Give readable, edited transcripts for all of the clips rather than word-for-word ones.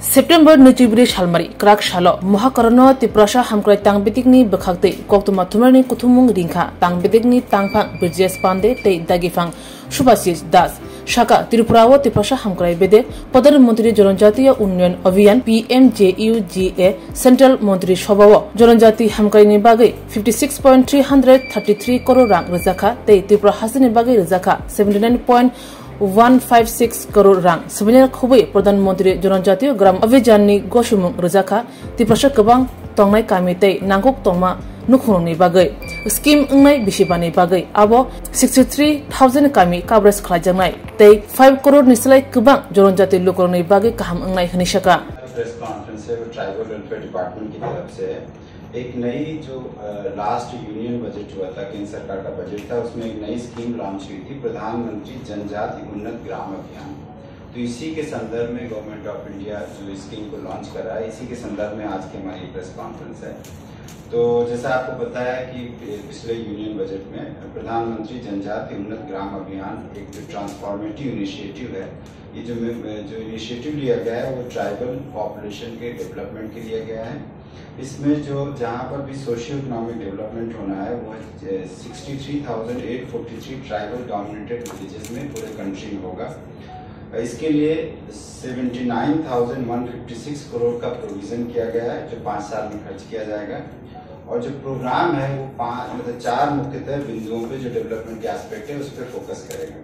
September नैजिब्रै सालमारि क्राक साल महाकरण तिप्रसा हामक्राय तांबितिकनि बखाक्तै कोक्तमा थुमरनि कुथुमुंग रिंखा तांबितिकनि तांफां ब्रिजेश पांडे तै दागिफां सुभाषिष दास शाखा त्रिपुराओ तिप्रसा हामक्राय बेदे प्रधानमंत्री जनजातीय उन्नयन अभियान PMJUGA सेंट्रल मंत्री सभाओ जनजाति हामक्रायनि बागै 56.333 करोड़ रां रजाखा तै त्रिपुरा हासिनि बागै रजाखा 79.156 करोड़ रां सबने खुबै प्रधानमंत्री जनजातीय ग्राम अभियाननि गसुमुं रजाखा तिप्रसा गोबां तंनाय कामि तै नांगौक तंमा नुखुंनि बागै स्कीम अंनाय बिसिबानि बागै आबो 63,000 कामि कवरेज खालामजानाय तै 5 करोड़ निसलाय गोबां जनजाति लोकनि बागै काहाम अंनाय हनिशका प्रेस कॉन्फ्रेंस है वो ट्राइबल वेलफेयर डिपार्टमेंट की तरफ से एक नई जो लास्ट यूनियन बजट हुआ था, केंद्र सरकार का बजट था, उसमें एक नई स्कीम लॉन्च हुई थी, प्रधानमंत्री जनजाति उन्नत ग्राम अभियान। तो इसी के संदर्भ में गवर्नमेंट ऑफ इंडिया जो स्कीम को लॉन्च कर रहा है, इसी के संदर्भ में आज की हमारी प्रेस कॉन्फ्रेंस है। तो जैसा आपको बताया कि पिछले यूनियन बजट में प्रधानमंत्री जनजाति उन्नत ग्राम अभियान एक जो ट्रांसफॉर्मेटिव इनिशिएटिव है, ये जो इनिशिएटिव लिया गया है वो ट्राइबल पॉपुलेशन के डेवलपमेंट के लिया गया है। इसमें जो जहाँ पर भी सोशियो इकोनॉमिक डेवलपमेंट होना है वो 63,843 ट्राइबल डोमिनेटेड विलेजेस में पूरे कंट्री में होगा। इसके लिए 79,156 करोड़ का प्रोविजन किया गया है जो 5 साल में खर्च किया जाएगा। और जो प्रोग्राम है वो 4 मुख्यतः बिंदुओं पे जो डेवलपमेंट के एस्पेक्ट है उस पर फोकस करेगा।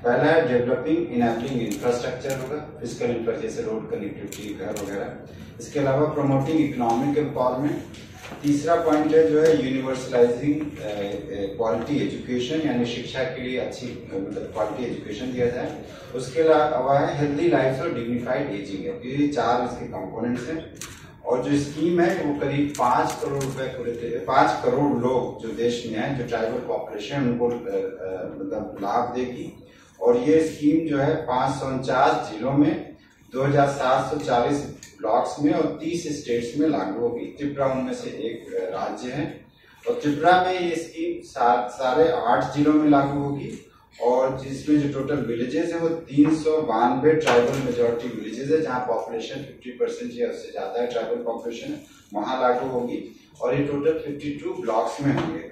पहला है डेवलपिंग इनेबलिंग इंफ्रास्ट्रक्चर होगा, फिजिकल इंफ्रास्ट्रक्चर जैसे रोड कनेक्टिविटी, घर वगैरह। इसके अलावा प्रमोटिंग इकोनॉमिक एम्पावरमेंट। तीसरा पॉइंट है जो है यूनिवर्सलाइजिंग क्वालिटी एजुकेशन, यानी शिक्षा के लिए अच्छी मतलब क्वालिटी एजुकेशन दिया जाए। उसके अलावा है हेल्दी लाइफ और डिग्निफाइड एजिंग है। ये 4 इसके कंपोनेंट्स हैं। और जो स्कीम है वो करीब 5 करोड़ रुपए 5 करोड़ लोग जो देश में हैं, जो ट्राइबल पॉपुलेशन, उनको मतलब लाभ देगी। और ये स्कीम जो है 549 जिलों में 2,740 ब्लॉक्स में और 30 स्टेट्स में लागू होगी। त्रिपुरा उनमें से एक राज्य है और त्रिपुरा में ये स्कीम सारे 8 जिलों में लागू होगी। और जिसमें जो टोटल विलेजेस है वो 392 ट्राइबल मेजोरिटी विलेजेस है, जहाँ पॉपुलेशन 50% या उससे ज्यादा है, ट्राइबल पॉपुलेशन है, वहां लागू होगी। और ये टोटल 52 ब्लॉक्स में होंगे।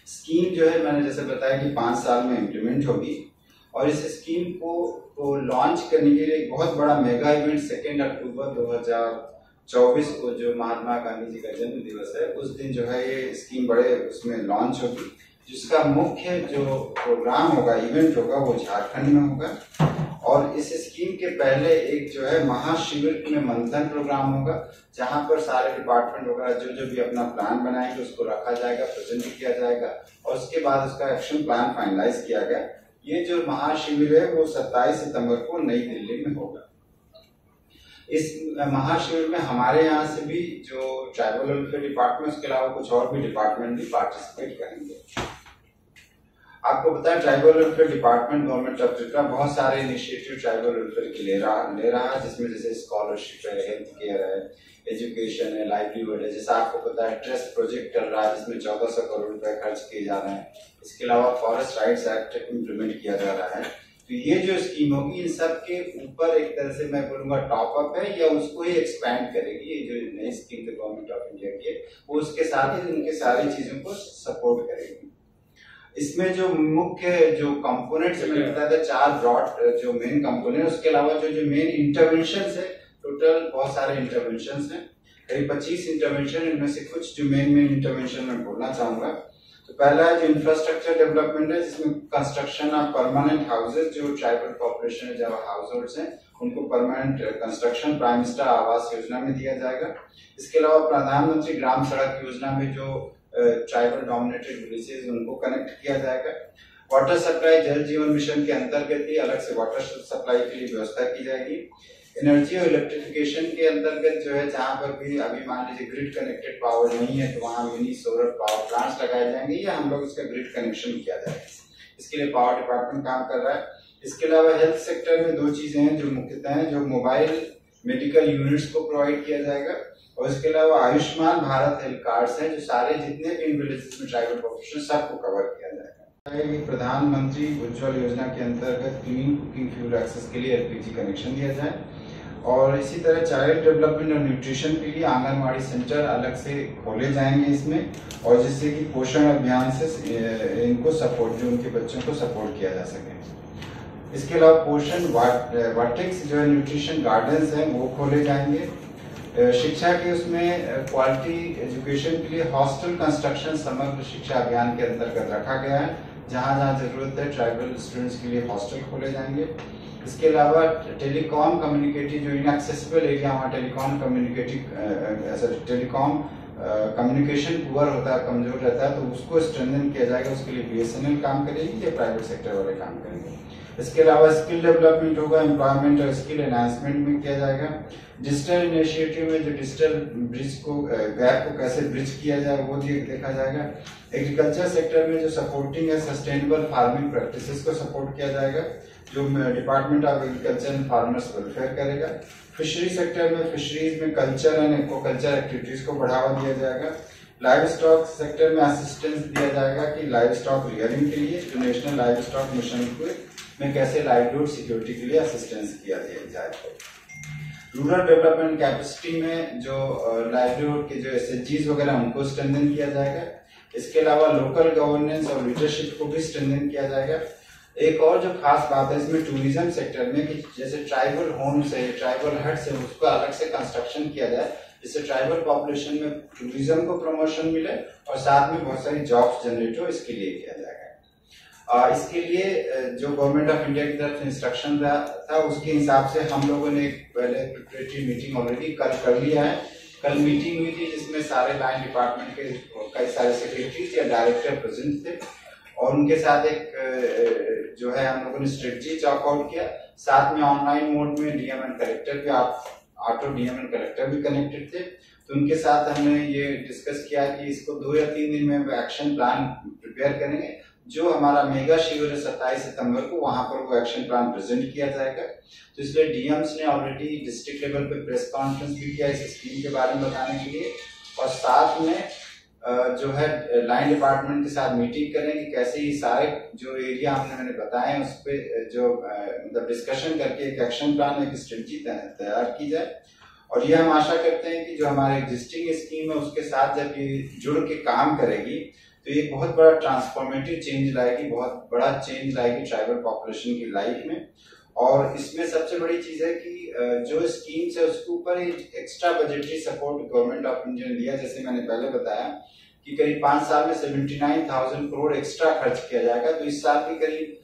स्कीम जो है मैंने जैसे बताया कि 5 साल में इम्प्लीमेंट होगी। और इस स्कीम को लॉन्च करने के लिए एक बहुत बड़ा मेगा इवेंट 2 अक्टूबर 2024 को जो महात्मा गांधी जी का जन्म दिवस है, उस दिन जो है ये स्कीम बड़े उसमें लॉन्च होगी। जिसका मुख्य जो प्रोग्राम होगा, इवेंट होगा, वो झारखंड में होगा। और इस स्कीम के पहले एक जो है महाशिविर में मंथन प्रोग्राम होगा, जहां पर सारे डिपार्टमेंट वगैरह जो भी अपना प्लान बनाएंगे उसको रखा जाएगा, प्रेजेंट किया जाएगा और उसके बाद उसका एक्शन प्लान फाइनलाइज किया गया। ये जो महाशिविर है वो 27 सितंबर को नई दिल्ली में होगा। इस महाशिविर में हमारे यहाँ से भी जो ट्राइबल वेलफेयर डिपार्टमेंट, उसके अलावा कुछ और भी डिपार्टमेंट भी पार्टिसिपेट करेंगे। आपको पता है tribal welfare department government of Tripura बहुत सारे इनिशिएटिव ट्राइबल वेलफेयर के ले रहा है, जिसमें जैसे स्कॉलरशिप है, हेल्थ केयर है, एजुकेशन है, लाइवलीहुड है। जैसा आपको पता है ट्रस्ट प्रोजेक्ट चल रहा है जिसमें 1400 करोड़ रुपए खर्च किए जा रहे हैं। इसके अलावा फॉरेस्ट राइट्स एक्ट इम्प्लीमेंट किया जा रहा है। तो ये जो स्कीम होगी इन सब के ऊपर एक तरह से मैं बोलूंगा टॉप अप है या उसको ही एक्सपैंड करेगी। ये जो नई स्कीम है गवर्नमेंट ऑफ इंडिया की, वो उसके साथ ही उनके सारी चीजों को सपोर्ट करेगी। इसमें जो मुख्य जो कंपोनेंट्स मैंने बताया था, 4 ब्रॉड जो मेन कंपोनेंट, उसके अलावा जो मेन इंटरवेंशंस है, टोटल बहुत सारे इंटरवेंशंस हैं, करीब 25 इंटरवेंशन। इनमें से कुछ जो मेन इंटरवेंशन मैं बोलना चाहूंगा। तो पहला है जो इंफ्रास्ट्रक्चर डेवलपमेंट है, जिसमें कंस्ट्रक्शन ऑफ परमानेंट हाउसेज, जो ट्राइबल पॉपुलेशन है, जब हाउस होल्ड्स हैं उनको permanent construction prime minister Awas Yojana में दिया जाएगा। इसके अलावा प्रधानमंत्री ग्राम सड़क योजना में जो ट्राइबल डोमिनेटेड विलेजेस उनको कनेक्ट किया जाएगा। वाटर सप्लाई जल जीवन मिशन के अंतर्गत ही अलग से वाटर सप्लाई के लिए व्यवस्था की जाएगी। एनर्जी और इलेक्ट्रिफिकेशन के अंतर्गत जो है जहां पर भी अभी मान लीजिए ग्रिड कनेक्टेड पावर नहीं है तो वहां मिनी सोलर पावर प्लांट्स लगाए जाएंगे या हम लोग इसका ग्रिड कनेक्शन किया जाएगा। इसके लिए पावर डिपार्टमेंट काम कर रहा है। इसके अलावा हेल्थ सेक्टर में 2 चीजें हैं जो मुख्यतः हैं, जो मोबाइल मेडिकल यूनिट्स को प्रोवाइड किया जाएगा। और इसके अलावा आयुष्मान भारत हेल्थ कार्ड्स हैं, जो सारे जितने भी विलेजेस में ट्राइबल पॉपुलेशन सबको कवर किया जाएगा। प्रधानमंत्री उज्ज्वल योजना के अंतर्गत क्लीन कुकिंग फ्यूल एक्सेस के लिए LPG कनेक्शन दिया जाए। और इसी तरह चाइल्ड डेवलपमेंट और न्यूट्रिशन के लिए आंगनवाड़ी सेंटर अलग से खोले जाएंगे इसमें, और जिससे कि पोषण अभियान से इनको सपोर्ट, जो उनके बच्चों को सपोर्ट किया जा सके। इसके अलावा पोषण वाटिक्स जो है न्यूट्रिशन गार्डन्स हैं वो खोले जाएंगे। शिक्षा के उसमें क्वालिटी एजुकेशन के लिए हॉस्टल कंस्ट्रक्शन समग्र शिक्षा अभियान के अंतर्गत रखा गया है। जहां जहां जरूरत है ट्राइबल स्टूडेंट्स के लिए हॉस्टल खोले जाएंगे। इसके अलावा टेलीकॉम कम्युनिकेटिव जो इनएक्सेसिबल एरिया वहाँ टेलीकॉम कम्युनिकेशन पुअर होता है, कमजोर रहता है, तो उसको स्ट्रेंथन किया जाएगा। उसके लिए बीएसएनएल काम करेगी या प्राइवेट सेक्टर वाले काम करेंगे। इसके अलावा स्किल डेवलपमेंट होगा, एम्प्लॉयमेंट और स्किल एनहांसमेंट में किया जाएगा। डिजिटल इनिशिएटिव में जो डिजिटल ब्रिज को गैप को कैसे ब्रिज किया जाए वो देखा जाएगा। एग्रीकल्चर सेक्टर में जो सपोर्टिंग है सस्टेनेबल फार्मिंग प्रैक्टिसेस को सपोर्ट किया जाएगा, जो department of agriculture and farmers welfare करेगा। फिशरी सेक्टर में फिशरीज में कल्चर एंड एक्वाकल्चर एक्टिविटीज को बढ़ावा दिया जाएगा। लाइव स्टॉक सेक्टर में असिस्टेंस दिया जाएगा कि लाइव स्टॉक रियरिंग के लिए जो नेशनल लाइव स्टॉक मिशन में कैसे लाइवलीहुड सिक्योरिटी के लिए असिस्टेंस किया जाए। रूरल डेवलपमेंट कैपेसिटी में जो लाइवलीहुड के जो एसएचजीज वगैरह उनको स्ट्रेंथन किया जाएगा। इसके अलावा लोकल गवर्नेंस और लीडरशिप को भी स्ट्रेंथन किया जाएगा। एक और जो खास बात है इसमें टूरिज्म सेक्टर में कि जैसे ट्राइबल होम्स है, ट्राइबल हट्स है, उसको अलग से कंस्ट्रक्शन किया जाए, जिससे ट्राइबल पॉपुलेशन में टूरिज्म को प्रमोशन मिले और साथ में बहुत सारी जॉब्स जनरेट हो, इसके लिए किया जाएगा। इसके लिए जो गवर्नमेंट ऑफ इंडिया की तरफ से इंस्ट्रक्शन था उसके हिसाब से हम लोगों ने पहले प्रिपरेटरी मीटिंग ऑलरेडी कल कर लिया है। कल मीटिंग हुई थी जिसमें सारे लाइन डिपार्टमेंट के कई सारे सेक्रेटरीज या डायरेक्टर प्रेजेंट थे, और उनके साथ एक जो है हम लोगों ने स्ट्रेटजी चॉक आउट किया। साथ में ऑनलाइन मोड में डीएम एंड कलेक्टर भी, ऑटो डीएम एंड कलेक्टर भी कनेक्टेड थे, तो उनके साथ हमने ये डिस्कस किया कि इसको 2 या 3 दिन में एक्शन प्लान प्रिपेयर करेंगे। जो हमारा मेगा शिविर है 27 सितंबर को, वहां पर वो एक्शन प्लान प्रेजेंट किया जाएगा। तो इसलिए डीएम्स ने ऑलरेडी डिस्ट्रिक्ट लेवल पे प्रेस कॉन्फ्रेंस भी किया इस स्कीम के बारे में बताने के लिए, और साथ में जो है लाइन डिपार्टमेंट के साथ मीटिंग करें कि कैसे ये सारे जो एरिया मैंने बताए उस पर जो मतलब डिस्कशन करके एक एक्शन प्लान, एक स्ट्रेटजी तैयार की जाए। और ये हम आशा करते हैं कि जो हमारे एग्जिस्टिंग स्कीम है उसके साथ जब ये जुड़ के काम करेगी तो ये बहुत बड़ा ट्रांसफॉर्मेटिव चेंज लाएगी, बहुत बड़ा चेंज लाएगी ट्राइबल पॉपुलेशन की लाइफ में। और इसमें सबसे बड़ी चीज है कि जो स्कीम्स है उसके ऊपर extra budgetary support government of India ने दिया। जैसे मैंने पहले बताया कि करीब 5 साल में 79,000 करोड़ एक्स्ट्रा खर्च किया जाएगा, तो इस साल भी करीब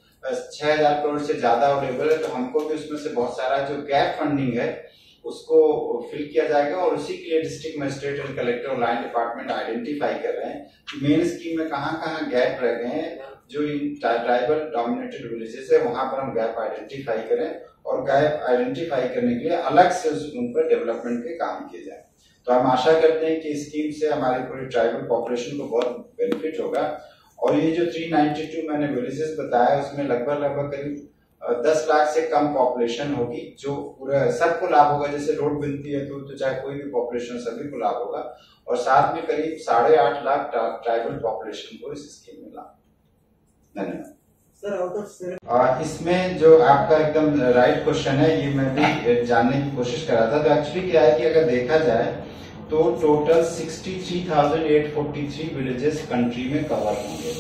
6,000 करोड़ से ज्यादा अवेलेबल है। तो हमको भी उसमें से बहुत सारा जो गैप फंडिंग है उसको फिल किया जाएगा, और उसी के लिए डिस्ट्रिक्ट मजिस्ट्रेट एंड कलेक्टर और लाइन डिपार्टमेंट आइडेंटिफाई कर रहे हैं कि मेन स्कीम में कहाँ गैप रह गए हैं। जो ट्राइबल डोमिनेटेड विलेजेस है वहां पर हम गैप आइडेंटिफाई करें, और गैप आइडेंटिफाई करने के लिए अलग से उन पर डेवलपमेंट के काम किए जाए। तो हम आशा करते हैं कि इस स्कीम से हमारी पूरी ट्राइबल पॉपुलेशन को बहुत बेनिफिट होगा। और ये जो 392 मैंने विलेजेस बताया उसमें लगभग करीब 10 लाख से कम पॉपुलेशन होगी, जो पूरा सबको लाभ होगा। जैसे रोड बनती है तो चाहे कोई भी पॉपुलेशन सभी को लाभ होगा, और साथ में करीब 8.5 लाख ट्राइबल पॉपुलेशन को इस स्कीम में लाभ। धन्यवाद सर। इसमें जो आपका एकदम राइट क्वेश्चन है, ये मैं भी जानने की कोशिश कर रहा था। तो एक्चुअली क्या है कि अगर देखा जाए तो टोटल 63,843 विलेजेस कंट्री में कवर होंगे,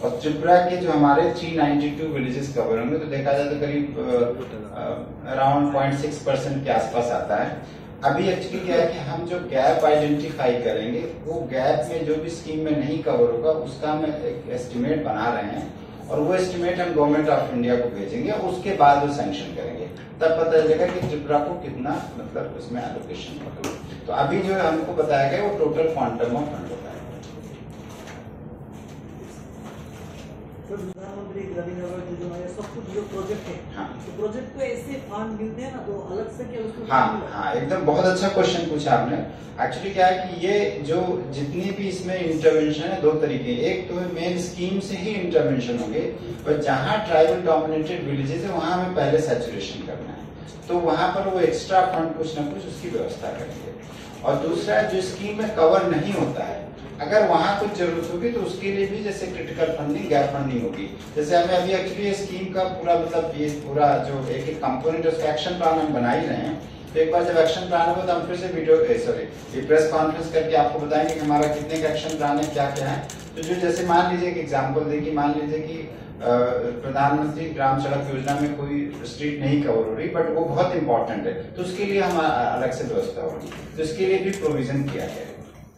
और त्रिपुरा के जो हमारे 392 विलेजेस कवर होंगे। तो देखा जाए तो करीब अराउंड 0.6% के आसपास आता है। अभी एक्चुअली क्या है कि हम जो गैप आइडेंटिफाई करेंगे वो गैप में जो भी स्कीम में नहीं कवर होगा उसका हम एक एस्टिमेट बना रहे हैं, और वो एस्टिमेट हम गवर्नमेंट ऑफ इंडिया को भेजेंगे, और उसके बाद वो सैंक्शन करेंगे। तब पता चलेगा कि त्रिपुरा को कितना मतलब उसमें एलोकेशन होगा। तो अभी जो हमको बताया गया वो टोटल क्वांटम ऑफ फंड बताया गया। प्रधानमंत्री ग्रामीण आवास योजना है, सब कुछ जो प्रोजेक्ट है, हाँ, तो प्रोजेक्ट को ऐसे फंड मिलते हैं ना, तो अलग से क्या उसको? हाँ, एकदम बहुत अच्छा क्वेश्चन पूछा आपने। एक्चुअली क्या है कि ये जो जितनी भी इसमें इंटरवेंशन है 2 तरीके, एक तो मेन स्कीम से ही इंटरवेंशन होंगे, और जहाँ ट्राइबल डोमिनेटेड विलेजेस है वहां हमें पहले सैचुरेशन करना है, तो वहां पर वो एक्स्ट्रा फंड कुछ न कुछ उसकी व्यवस्था करेंगे। और दूसरा जो स्कीम में कवर नहीं होता है, अगर वहां कुछ जरूरत होगी तो उसके लिए भी जैसे क्रिटिकल फंडिंग, गैप फंडिंग होगी। जैसे हमें अभी एक्चुअली ये स्कीम का पूरा मतलब ये पूरा जो एक कंपोनेंट उसका एक्शन प्लान हम बना ही रहे हैं, तो एक बार जब एक्शन प्लान होगा तो हम फिर से वीडियो ये प्रेस कॉन्फ्रेंस करके आपको बताएंगे कि हमारा कितने का एक्शन प्लान है, क्या क्या है। तो जो जैसे मान लीजिए एक एग्जांपल देखिए, मान लीजिए कि प्रधानमंत्री ग्राम सड़क योजना में कोई स्ट्रीट नहीं कवर हो रही, बट वो बहुत इंपॉर्टेंट है, तो उसके लिए हम अलग से व्यवस्था होगी, तो इसके लिए भी प्रोविजन किया गया है।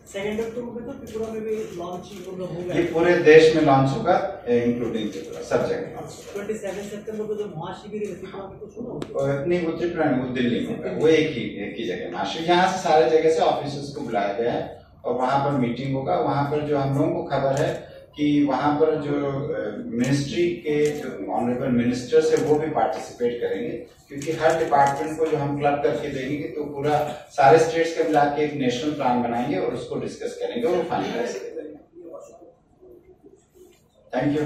2 अक्टूबर में तो त्रिपुरा में भी लॉन्च होगा, ये पूरे देश में लॉन्च होगा, इंक्लूडिंग त्रिपुरा, सब जगह। 27 सितंबर को जो महाशिविर है त्रिपुरा में कुछ होगा? नहीं, वो त्रिपुरा नहीं, वो दिल्ली में होगा, वो एक ही जगह महाशिविर। यहाँ से सारे जगह से ऑफिसर्स को बुलाया गया है और वहां पर मीटिंग होगा। वहां पर जो हम लोगों को खबर है कि वहां पर जो मिनिस्ट्री के जो ऑनरेबल मिनिस्टर्स है वो भी पार्टिसिपेट करेंगे, क्योंकि हर डिपार्टमेंट को जो हम क्लब करके देंगे तो पूरा सारे स्टेट्स के मिला के एक नेशनल प्लान बनाएंगे और उसको डिस्कस करेंगे और फाइनलाइज करेंगे। Thank you.